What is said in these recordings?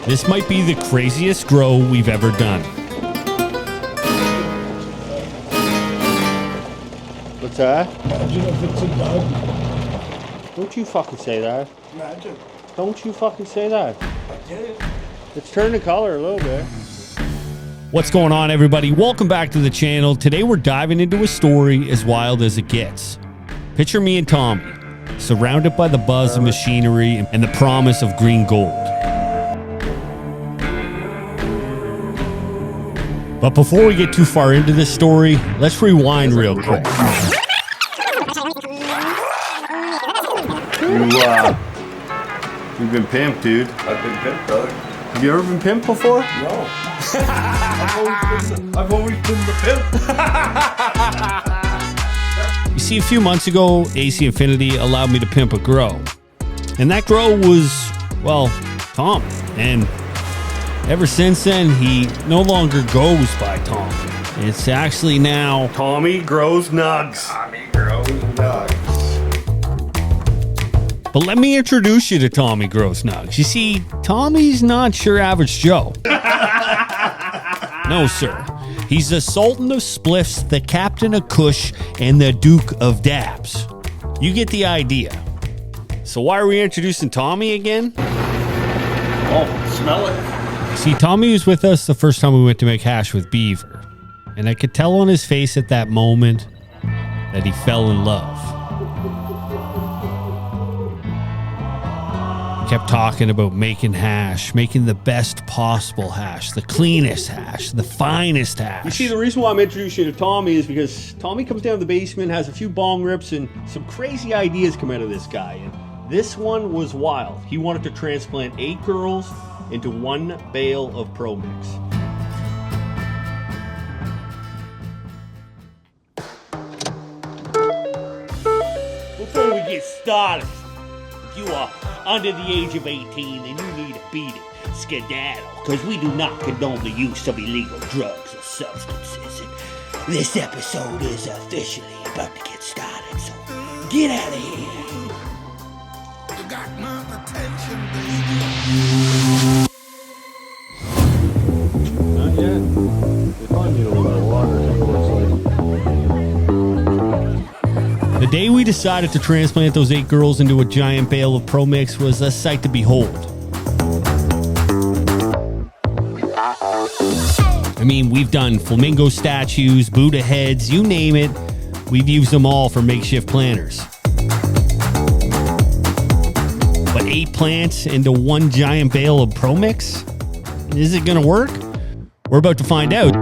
This might be the craziest grow we've ever done. What's that? Imagine if it's a dog. Don't you fucking say that. Imagine. Don't you fucking say that. I did it. It's turned the color a little bit. What's going on, everybody? Welcome back to the channel. Today we're diving into a story as wild as it gets. Picture me and Tommy, surrounded by the buzz of machinery and the promise of green gold. But before we get too far into this story, let's rewind real quick. You've been pimped, dude. I've been pimped, brother. Have you ever been pimped before? No. I've always been the pimp. You see, a few months ago, AC Infinity allowed me to pimp a grow. And that grow was, well, Tom. And ever since then, he no longer goes by Tom. It's actually now Tommy Grows Nugs. Tommy Grows Nugs. But let me introduce you to Tommy Grows Nugs. You see, Tommy's not your average Joe. No, sir. He's the Sultan of Spliffs, the Captain of Kush, and the Duke of Dabs. You get the idea. So why are we introducing Tommy again? Oh, smell it. See, Tommy was with us the first time we went to make hash with Beaver. And I could tell on his face at that moment that he fell in love. Kept talking about making hash, making the best possible hash, the cleanest hash, the finest hash. You see, the reason why I'm introducing you to Tommy is because Tommy comes down to the basement, has a few bong rips, and some crazy ideas come out of this guy. And this one was wild. He wanted to transplant 8 girls into 1 bale of promix. Before we get started, if you are under the age of 18 and you need to beat it, skedaddle, because we do not condone the use of illegal drugs or substances. And this episode is officially about to get started, so get out of here. You got my attention, baby. Not yet. They probably need a little bit of water, The day we decided to transplant those 8 girls into a giant bale of promix was a sight to behold. I mean, we've done flamingo statues, Buddha heads, you name it. We've used them all for makeshift planters. But 8 plants into 1 giant bale of promix? Is it gonna work? We're about to find out.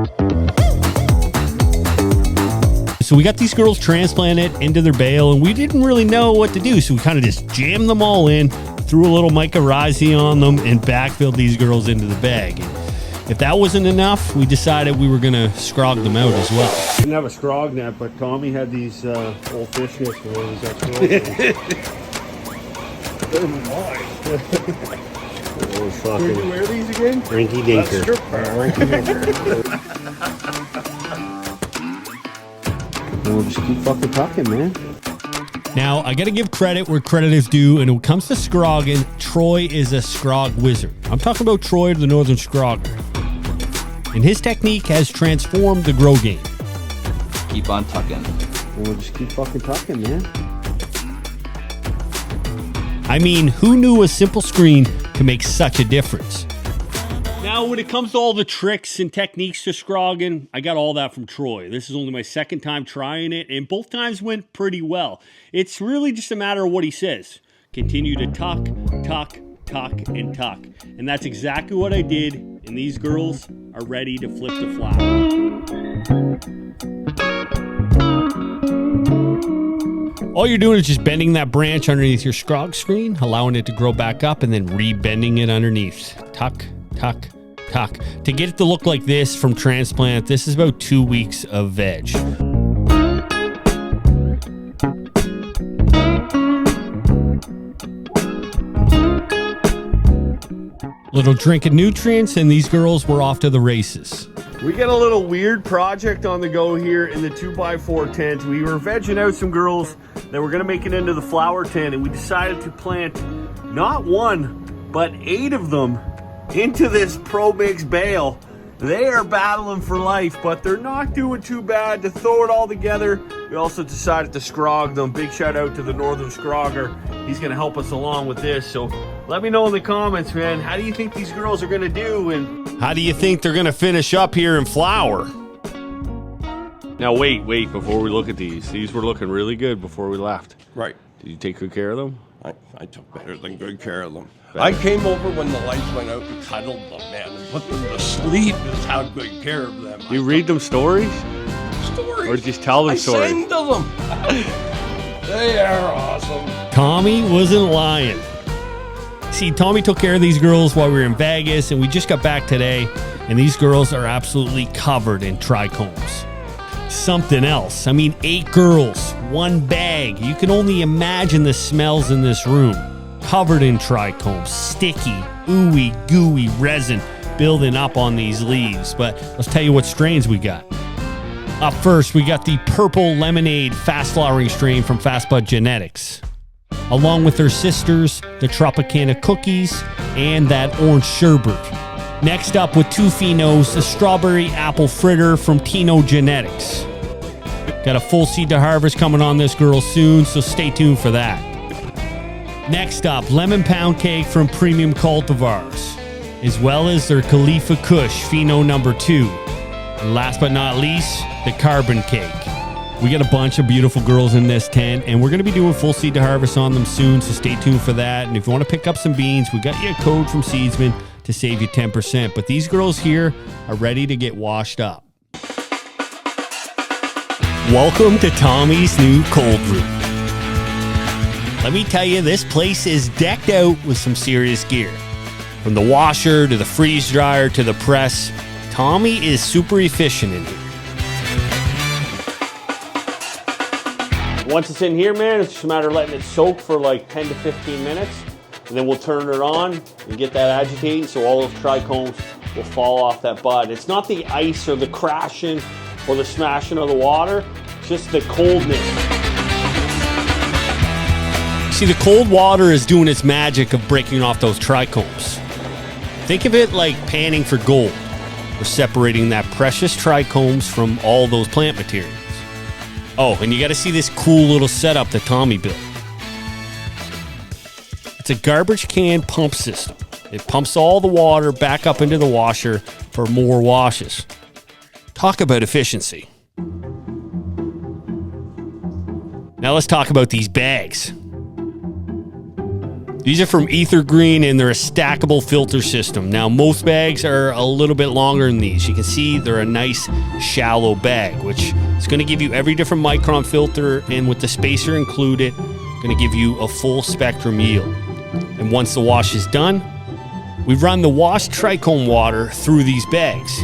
So we got these girls transplanted into their bale, and we didn't really know what to do, so we kind of just jammed them all in, threw a little mycorrhizae on them, and backfilled these girls into the bag. And if that wasn't enough, we decided we were going to scrog them out as well. Didn't have a scrog net, but Tommy had these old fish nets where he got Oh, fucking. Did you wear these again? Rinky dinker. We'll just keep fucking talking, man. Now, I got to give credit where credit is due, and when it comes to scrogging, Troy is a scrog wizard. I'm talking about Troy, the Northern Scrogger. And his technique has transformed the grow game. Keep on tucking. We'll just keep fucking talking, man. I mean, who knew a simple screen could make such a difference? Now, when it comes to all the tricks and techniques to scrogging, I got all that from Troy. This is only my second time trying it, and both times went pretty well. It's really just a matter of what he says. Continue to tuck, tuck, tuck, and tuck. And that's exactly what I did, and these girls are ready to flip the flower. All you're doing is just bending that branch underneath your scrog screen, allowing it to grow back up, and then re-bending it underneath. Tuck, tuck, tuck. To get it to look like this from transplant, this is about 2 weeks of veg. Little drink of nutrients, and these girls were off to the races. We got a little weird project on the go here in the 2x4 tent. We were vegging out some girls that were gonna make it into the flower tent, and we decided to plant not 1, but 8 of them into this ProMix bale. They are battling for life, but they're not doing too bad. To throw it all together, we also decided to scrog them. Big shout out to the Northern Scrogger. He's gonna help us along with this. So let me know in the comments, man. How do you think these girls are gonna do? And how do you think they're gonna finish up here in flour? Now wait, before we look at these. These were looking really good before we left. Right. Did you take good care of them? I took better than good care of them. I came over when the lights went out and cuddled them, man, and put them to sleep. Is how good care of them. You read them stories? Stories. Or just tell them stories? I sing to them. They are awesome. Tommy wasn't lying. See, Tommy took care of these girls while we were in Vegas, and we just got back today, and these girls are absolutely covered in trichomes. Something else. I mean, 8 girls, 1 bag. You can only imagine the smells in this room. Covered in trichomes, sticky, ooey gooey resin building up on these leaves. But let's tell you what strains we got. Up first, we got the Purple Lemonade fast flowering strain from Fast Bud Genetics, along with their sisters, the Tropicana Cookies, and that Orange Sherbet. Next up with 2 phenos, the Strawberry Apple Fritter from Tino Genetics. Got a full seed to harvest coming on this girl soon, so stay tuned for that. Next up, Lemon Pound Cake from Premium Cultivars, as well as their Khalifa Kush Pheno number 2. And last but not least, the Carbon Cake. We got a bunch of beautiful girls in this tent, and we're going to be doing full seed to harvest on them soon, so stay tuned for that. And if you want to pick up some beans, we got you a code from Seedsman to save you 10%. But these girls here are ready to get washed up. Welcome to Tommy's new cold room. Let me tell you, this place is decked out with some serious gear. From the washer to the freeze dryer to the press, Tommy is super efficient in here. Once it's in here, man, it's just a matter of letting it soak for like 10 to 15 minutes. And then we'll turn it on and get that agitating so all those trichomes will fall off that bud. It's not the ice or the crashing or the smashing of the water, it's just the coldness. See, the cold water is doing its magic of breaking off those trichomes. Think of it like panning for gold. We're separating that precious trichomes from all those plant materials. Oh, and you got to see this cool little setup that Tommy built. It's a garbage can pump system. It pumps all the water back up into the washer for more washes. Talk about efficiency. Now let's talk about these bags. These are from Ether Green, and they're a stackable filter system. Now, most bags are a little bit longer than these. You can see they're a nice shallow bag, which is going to give you every different micron filter, and with the spacer included, going to give you a full spectrum yield. And once the wash is done, we run the washed trichome water through these bags.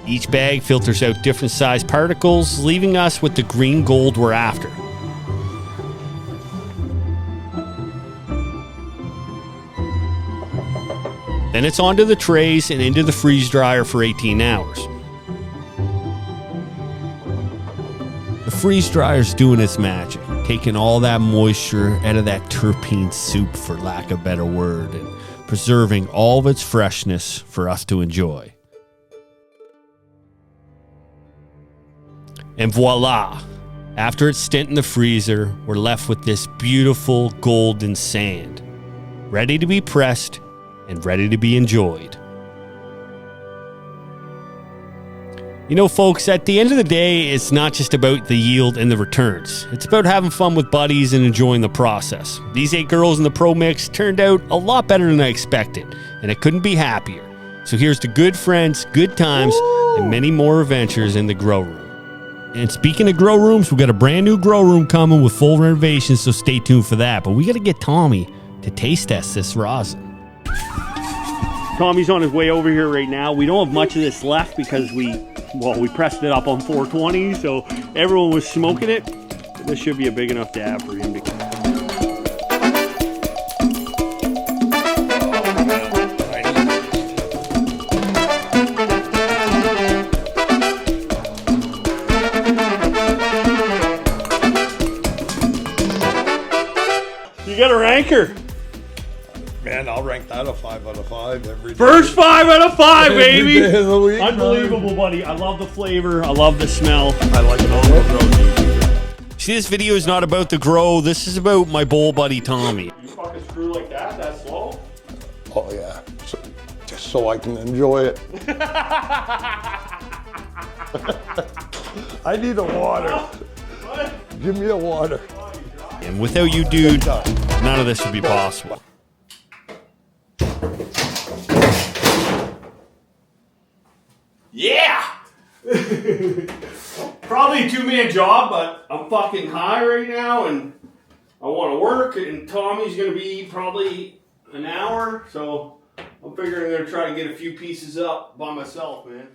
Each bag filters out different size particles, leaving us with the green gold we're after. Then it's onto the trays and into the freeze dryer for 18 hours. The freeze dryer's doing its magic, taking all that moisture out of that terpene soup, for lack of a better word, and preserving all of its freshness for us to enjoy. And voila! After its stint in the freezer, we're left with this beautiful golden sand, ready to be pressed and ready to be enjoyed. You know, folks, at the end of the day, it's not just about the yield and the returns. It's about having fun with buddies and enjoying the process. These 8 girls in the ProMix turned out a lot better than I expected, and I couldn't be happier. So here's to good friends, good times, and many more adventures in the grow room. And speaking of grow rooms, we got a brand new grow room coming with full renovations, so stay tuned for that. But we got to get Tommy to taste test this rosin. Tommy's on his way over here right now. We don't have much of this left because we pressed it up on 420, so everyone was smoking it. This should be a big enough dab for him to. You got a ranker. Man, I'll rank that a 5 out of 5 every day. First 5 out of 5, Every baby. day of the week, Unbelievable, buddy. I love the flavor. I love the smell. I like it all the See, this video is not about the grow. This is about my bowl buddy, Tommy. You fucking screw like that slow? Oh, yeah. Just so I can enjoy it. I need a water. What? Give me a water. And without you, dude, none of this would be possible. Yeah! Probably a 2-man job, but I'm fucking high right now and I want to work, and Tommy's going to be probably an hour, so I'm figuring I'm going to try to get a few pieces up by myself, man.